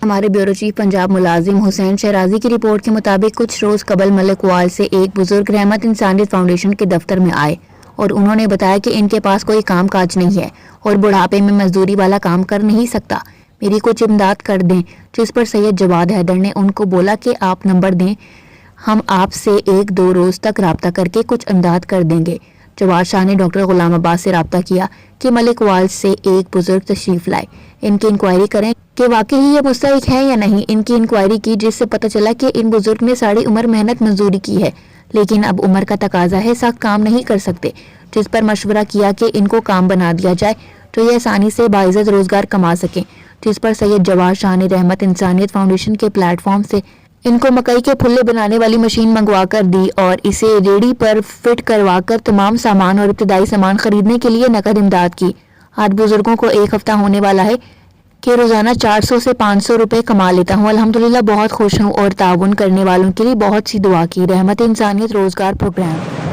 हमारे bureau chief Punjab मुलाजिम हुसैन शहराजी की रिपोर्ट के मुताबिक कुछ रोज कबल मलिक वाल से एक बुजुर्ग रहमत इंसानियत फाउंडेशन के दफ्तर में आए और उन्होंने बताया कि इनके पास कोई काम काज नहीं है और बुढ़ापे में मजदूरी वाला काम कर नहीं सकता, मेरी कुछ इमदाद कर दें। जिस पर सैयद जवाद हैदर ने उनको बोला कि आप नंबर दें, हम आपसे 1-2 रोज तक रब्ता करके कुछ इमदाद कर देंगे। जवाद शाह ने डॉक्टर गुलाम अब्बास से रब्ता किया कि मलिक वाल से एक बुजुर्ग तशरीफ लाए, इनकी इंक्वायरी करें कि वाकई ही ये मुस्तहिक है या नहीं। इनकी इंक्वायरी की जिससे पता चला कि इन बुजुर्ग ने सारी उम्र मेहनत मजदूरी की है, लेकिन अब उम्र का तकाजा है, सख्त काम नहीं कर सकते। जिस पर मशवरा किया कि इनको काम बना दिया जाए तो ये आसानी से बाइज्जत रोजगार कमा सकें। जिस पर सैयद जवाद शाह ने रहमत इंसानियत फाउंडेशन के प्लेटफॉर्म से इनको मकई के फुल्ले बनाने वाली मशीन मंगवा कर दी और इसे रेडी पर फिट करवाकर तमाम सामान और इब्तदाई सामान खरीदने के लिए नकद इमदाद की। आज बुजुर्गों को 1 हफ्ता होने वाला है कि रोजाना 400 से 500 रुपए कमा लेता हूँ। अल्हम्दुलिल्लाह बहुत खुश हूँ और ताउन करने वालों के लिए बहुत सी दुआ की। रहमत इंसानियत रोजगार प्रोग्राम।